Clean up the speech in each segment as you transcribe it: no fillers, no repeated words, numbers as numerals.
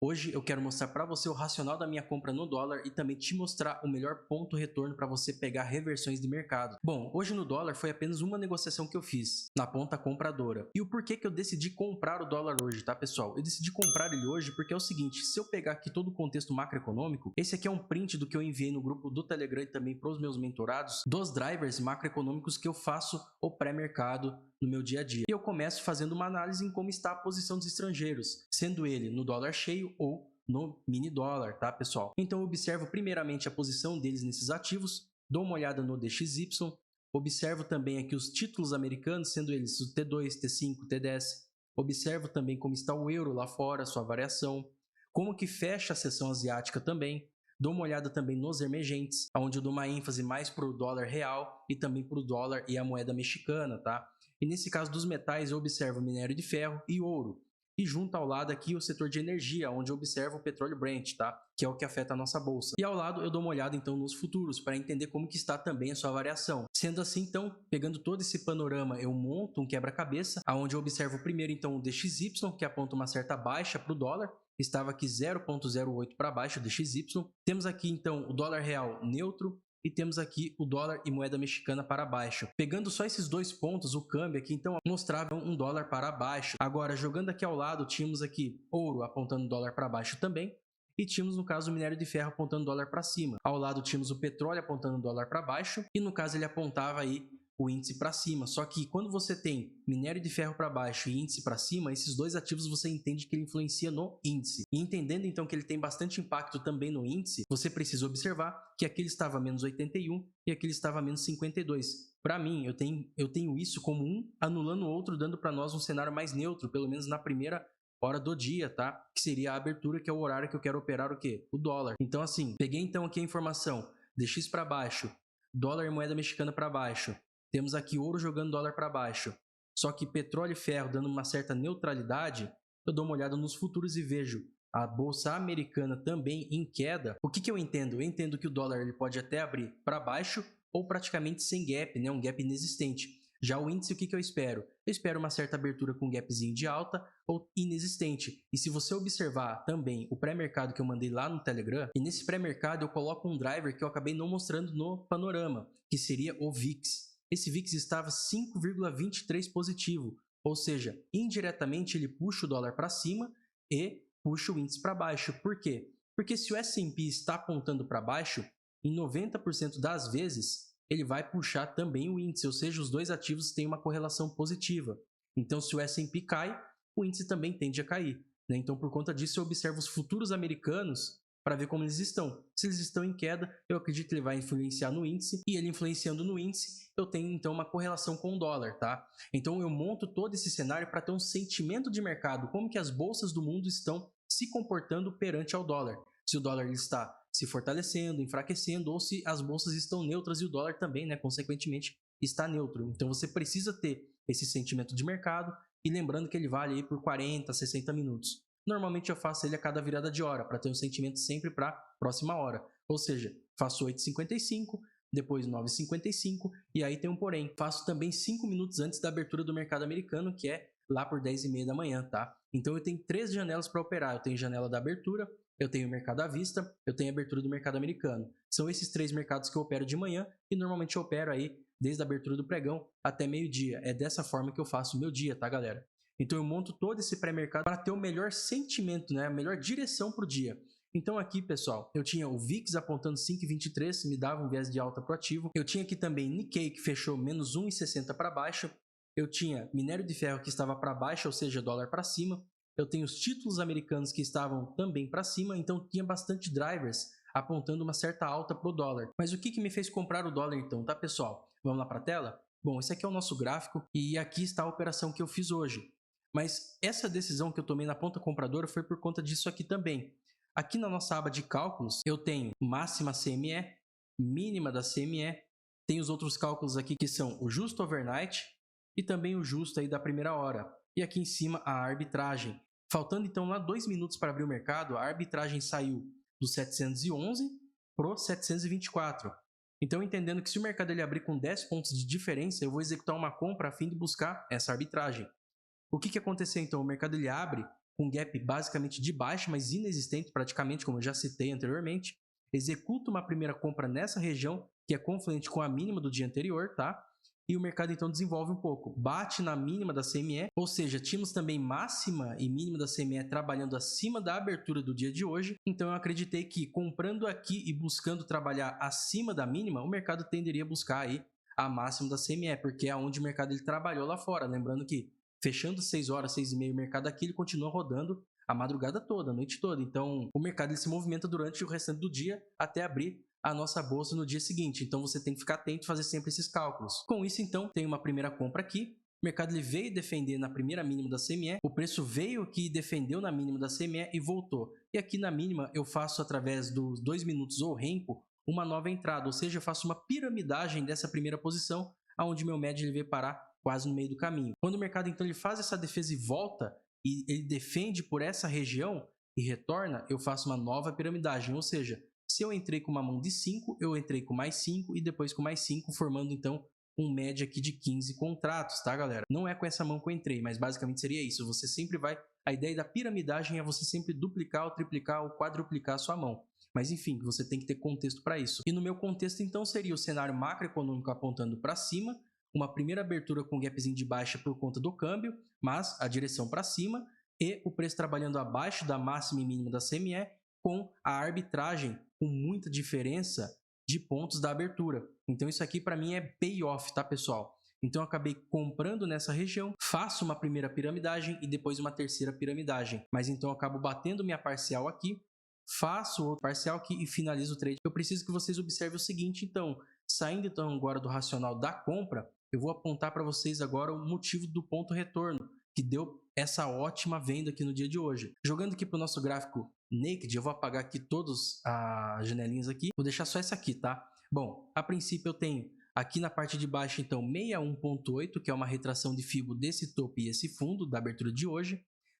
Hoje eu quero mostrar para você o racional da minha compra no dólar e também te mostrar o melhor ponto retorno para você pegar reversões de mercado. Bom, hoje no dólar foi apenas uma negociação que eu fiz na ponta compradora. E o porquê que eu decidi comprar o dólar hoje, tá pessoal? Eu decidi comprar ele hoje porque é o seguinte, se eu pegar aqui todo o contexto macroeconômico, esse aqui é um print do que eu enviei no grupo do Telegram e também para os meus mentorados, dos drivers macroeconômicos que eu faço o pré-mercado no meu dia a dia. E eu começo fazendo uma análise em como está a posição dos estrangeiros, sendo ele no dólar cheio ou no mini dólar, tá pessoal? Então eu observo primeiramente a posição deles nesses ativos, dou uma olhada no DXY, observo também aqui os títulos americanos, sendo eles o T2, T5, T10, observo também como está o euro lá fora, sua variação, como que fecha a sessão asiática também, dou uma olhada também nos emergentes, onde eu dou uma ênfase mais para o dólar real e também para o dólar e a moeda mexicana, tá? E nesse caso dos metais eu observo minério de ferro e ouro. E junto ao lado aqui o setor de energia, onde eu observo o petróleo Brent, tá? Que é o que afeta a nossa bolsa. E ao lado eu dou uma olhada então nos futuros, para entender como que está também a sua variação. Sendo assim, então, pegando todo esse panorama, eu monto um quebra-cabeça, onde eu observo primeiro então o DXY, que aponta uma certa baixa para o dólar, estava aqui 0,08 para baixo do DXY. Temos aqui então o dólar real neutro, e temos aqui o dólar e moeda mexicana para baixo. Pegando só esses dois pontos, o câmbio aqui então mostrava um dólar para baixo. Agora, jogando aqui ao lado, tínhamos aqui ouro apontando dólar para baixo também, e tínhamos no caso o minério de ferro apontando dólar para cima. Ao lado tínhamos o petróleo apontando dólar para baixo, e no caso ele apontava aí o índice para cima. Só que quando você tem minério de ferro para baixo e índice para cima, esses dois ativos você entende que ele influencia no índice. E entendendo então que ele tem bastante impacto também no índice, você precisa observar que aqui ele estava menos 81 e aqui ele estava menos 52. Para mim, eu tenho isso como um anulando o outro, dando para nós um cenário mais neutro, pelo menos na primeira hora do dia, tá? Que seria a abertura, que é o horário que eu quero operar o quê? O dólar. Então assim, peguei então aqui a informação, DX para baixo, dólar e moeda mexicana para baixo, temos aqui ouro jogando dólar para baixo, só que petróleo e ferro dando uma certa neutralidade. Eu dou uma olhada nos futuros e vejo a bolsa americana também em queda. O que eu entendo? Eu entendo que o dólar ele pode até abrir para baixo ou praticamente sem gap, né? Um gap inexistente. Já o índice, o que eu espero? Eu espero uma certa abertura com gapzinho de alta ou inexistente. E se você observar também o pré-mercado que eu mandei lá no Telegram, e nesse pré-mercado eu coloco um driver que eu acabei não mostrando no panorama, que seria o VIX. Esse VIX estava 5,23 positivo, ou seja, indiretamente ele puxa o dólar para cima e puxa o índice para baixo. Por quê? Porque se o S&P está apontando para baixo, em 90% das vezes ele vai puxar também o índice, ou seja, os dois ativos têm uma correlação positiva. Então, se o S&P cai, o índice também tende a cair, né? Então, por conta disso, eu observo os futuros americanos para ver como eles estão. Se eles estão em queda, eu acredito que ele vai influenciar no índice, e ele influenciando no índice, eu tenho então uma correlação com o dólar, tá? Então eu monto todo esse cenário para ter um sentimento de mercado, como que as bolsas do mundo estão se comportando perante ao dólar. Se o dólar está se fortalecendo, enfraquecendo, ou se as bolsas estão neutras e o dólar também, né, consequentemente, está neutro. Então você precisa ter esse sentimento de mercado, e lembrando que ele vale aí por 40, 60 minutos. Normalmente eu faço ele a cada virada de hora, para ter um sentimento sempre para a próxima hora. Ou seja, faço 8h55, depois 9h55, e aí tem um porém. Faço também 5 minutos antes da abertura do mercado americano, que é lá por 10h30 da manhã, tá? Então eu tenho 3 janelas para operar. Eu tenho janela da abertura, eu tenho o mercado à vista, eu tenho a abertura do mercado americano. São esses 3 mercados que eu opero de manhã, e normalmente eu opero aí desde a abertura do pregão até meio-dia. É dessa forma que eu faço o meu dia, tá, galera? Então eu monto todo esse pré-mercado para ter o melhor sentimento, né? A melhor direção para o dia. Então aqui, pessoal, eu tinha o VIX apontando 5,23, me dava um viés de alta para o ativo. Eu tinha aqui também Nikkei, que fechou menos 1,60 para baixo. Eu tinha minério de ferro que estava para baixo, ou seja, dólar para cima. Eu tenho os títulos americanos que estavam também para cima, então tinha bastante drivers apontando uma certa alta para o dólar. Mas o que me fez comprar o dólar então, tá, pessoal? Vamos lá para a tela? Bom, esse aqui é o nosso gráfico e aqui está a operação que eu fiz hoje. Mas essa decisão que eu tomei na ponta compradora foi por conta disso aqui também. Aqui na nossa aba de cálculos, eu tenho máxima CME, mínima da CME, tem os outros cálculos aqui que são o justo overnight e também o justo aí da primeira hora. E aqui em cima a arbitragem. Faltando então lá 2 minutos para abrir o mercado, a arbitragem saiu do 711 para o 724. Então, entendendo que se o mercado ele abrir com 10 pontos de diferença, eu vou executar uma compra a fim de buscar essa arbitragem. O que aconteceu então? O mercado ele abre com gap basicamente de baixa, mas inexistente praticamente, como eu já citei anteriormente. Executo uma primeira compra nessa região, que é confluente com a mínima do dia anterior, tá? E o mercado então desenvolve um pouco, bate na mínima da CME, ou seja, tínhamos também máxima e mínima da CME trabalhando acima da abertura do dia de hoje, então eu acreditei que comprando aqui e buscando trabalhar acima da mínima, o mercado tenderia a buscar aí a máxima da CME, porque é onde o mercado ele trabalhou lá fora, lembrando que fechando 6 horas, 6 e meia, o mercado aqui ele continua rodando a madrugada toda, a noite toda, então o mercado ele se movimenta durante o restante do dia até abrir a nossa bolsa no dia seguinte, então você tem que ficar atento e fazer sempre esses cálculos. Com isso, então, tem uma primeira compra aqui, o mercado ele veio defender na primeira mínima da CME, o preço veio aqui e defendeu na mínima da CME e voltou. E aqui na mínima eu faço através dos 2 minutos ou Renko uma nova entrada, ou seja, eu faço uma piramidagem dessa primeira posição, onde meu médio ele veio parar quase no meio do caminho. Quando o mercado então ele faz essa defesa e volta, e ele defende por essa região e retorna, eu faço uma nova piramidagem, ou seja, se eu entrei com uma mão de 5, eu entrei com mais 5 e depois com mais 5, formando então um média aqui de 15 contratos, tá, galera? Não é com essa mão que eu entrei, mas basicamente seria isso. Você sempre vai... A ideia da piramidagem é você sempre duplicar, ou triplicar, ou quadruplicar a sua mão. Mas enfim, você tem que ter contexto para isso. E no meu contexto, então, seria o cenário macroeconômico apontando para cima, uma primeira abertura com gapzinho de baixa por conta do câmbio, mas a direção para cima, e o preço trabalhando abaixo da máxima e mínima da CME, com a arbitragem com muita diferença de pontos da abertura. Então isso aqui para mim é payoff, tá, pessoal? Então eu acabei comprando nessa região, faço uma primeira piramidagem e depois uma terceira piramidagem. Mas então eu acabo batendo minha parcial aqui, faço outro parcial aqui e finalizo o trade. Eu preciso que vocês observem o seguinte, então, saindo então agora do racional da compra, eu vou apontar para vocês agora o motivo do ponto retorno, que deu essa ótima venda aqui no dia de hoje. Jogando aqui para o nosso gráfico Naked, eu vou apagar aqui todas as janelinhas aqui, vou deixar só essa aqui, tá? Bom, a princípio eu tenho aqui na parte de baixo, então, 61.8, que é uma retração de Fibo desse topo e esse fundo da abertura de hoje.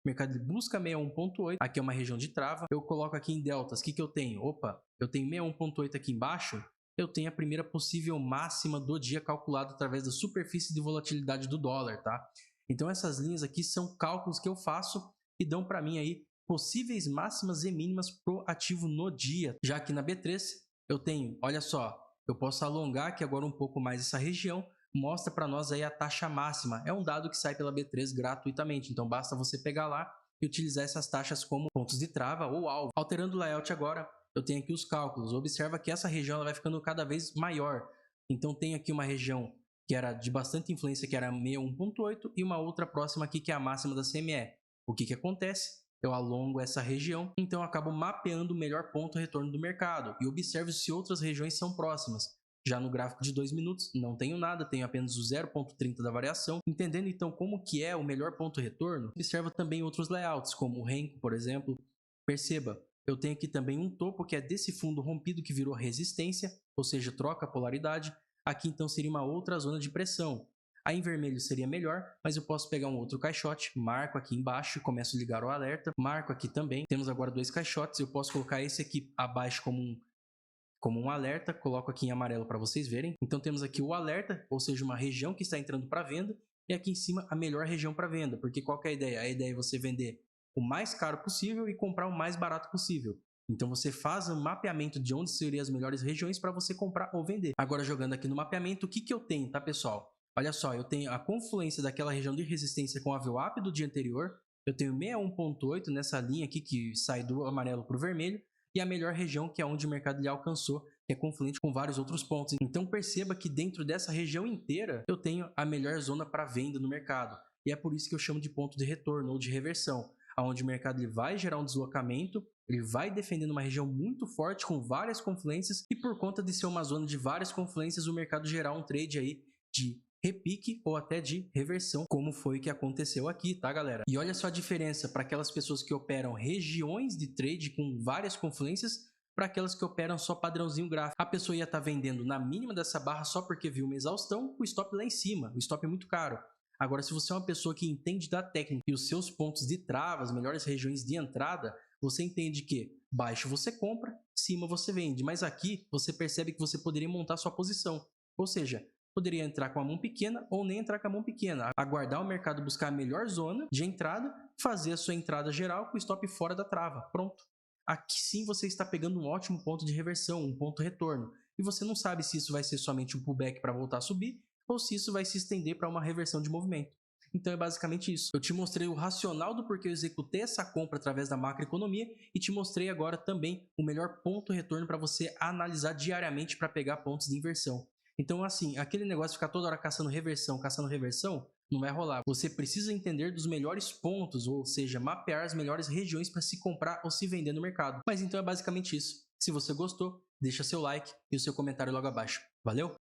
O mercado busca 61.8, aqui é uma região de trava. Eu coloco aqui em deltas, o que eu tenho? Opa, eu tenho 61.8 aqui embaixo, eu tenho a primeira possível máxima do dia calculada através da superfície de volatilidade do dólar, tá? Então essas linhas aqui são cálculos que eu faço e dão para mim aí possíveis máximas e mínimas pro ativo no dia. Já aqui na B3 eu tenho, olha só, eu posso alongar aqui agora um pouco mais essa região, mostra para nós aí a taxa máxima. É um dado que sai pela B3 gratuitamente, então basta você pegar lá e utilizar essas taxas como pontos de trava ou alvo. Alterando o layout agora, eu tenho aqui os cálculos. Observa que essa região ela vai ficando cada vez maior. Então tem aqui uma região que era de bastante influência, que era 61.8, e uma outra próxima aqui, que é a máxima da CME. O que acontece? Eu alongo essa região, então eu acabo mapeando o melhor ponto retorno do mercado, e observo se outras regiões são próximas. Já no gráfico de 2 minutos, não tenho nada, tenho apenas o 0.30 da variação. Entendendo então como que é o melhor ponto retorno, observa também outros layouts, como o Renko, por exemplo. Perceba, eu tenho aqui também um topo que é desse fundo rompido que virou resistência, ou seja, troca a polaridade. Aqui então seria uma outra zona de pressão. Aí em vermelho seria melhor, mas eu posso pegar um outro caixote, marco aqui embaixo, começo a ligar o alerta, marco aqui também. Temos agora 2 caixotes, eu posso colocar esse aqui abaixo como um alerta, coloco aqui em amarelo para vocês verem. Então temos aqui o alerta, ou seja, uma região que está entrando para venda, e aqui em cima a melhor região para venda, porque qual que é a ideia? A ideia é você vender o mais caro possível e comprar o mais barato possível. Então você faz um mapeamento de onde seriam as melhores regiões para você comprar ou vender. Agora jogando aqui no mapeamento, o que eu tenho, tá, pessoal? Olha só, eu tenho a confluência daquela região de resistência com a VWAP do dia anterior, eu tenho 61.8 nessa linha aqui que sai do amarelo para o vermelho, e a melhor região que é onde o mercado lhe alcançou, que é confluente com vários outros pontos. Então perceba que dentro dessa região inteira eu tenho a melhor zona para venda no mercado, e é por isso que eu chamo de ponto de retorno ou de reversão, onde o mercado ele vai gerar um deslocamento, ele vai defendendo uma região muito forte com várias confluências, e por conta de ser uma zona de várias confluências, o mercado gerar um trade aí de repique ou até de reversão, como foi que aconteceu aqui, tá, galera? E olha só a diferença para aquelas pessoas que operam regiões de trade com várias confluências para aquelas que operam só padrãozinho gráfico. A pessoa ia estar vendendo na mínima dessa barra só porque viu uma exaustão, o stop lá em cima, o stop é muito caro. Agora, se você é uma pessoa que entende da técnica e os seus pontos de trava, as melhores regiões de entrada, você entende que baixo você compra, cima você vende. Mas aqui você percebe que você poderia montar sua posição. Ou seja, poderia entrar com a mão pequena ou nem entrar com a mão pequena. Aguardar o mercado buscar a melhor zona de entrada, fazer a sua entrada geral com o stop fora da trava. Pronto. Aqui sim você está pegando um ótimo ponto de reversão, um ponto retorno. E você não sabe se isso vai ser somente um pullback para voltar a subir ou se isso vai se estender para uma reversão de movimento. Então é basicamente isso. Eu te mostrei o racional do porquê eu executei essa compra através da macroeconomia e te mostrei agora também o melhor ponto retorno para você analisar diariamente para pegar pontos de inversão. Então assim, aquele negócio de ficar toda hora caçando reversão, não vai rolar. Você precisa entender dos melhores pontos, ou seja, mapear as melhores regiões para se comprar ou se vender no mercado. Mas então é basicamente isso. Se você gostou, deixa seu like e o seu comentário logo abaixo. Valeu?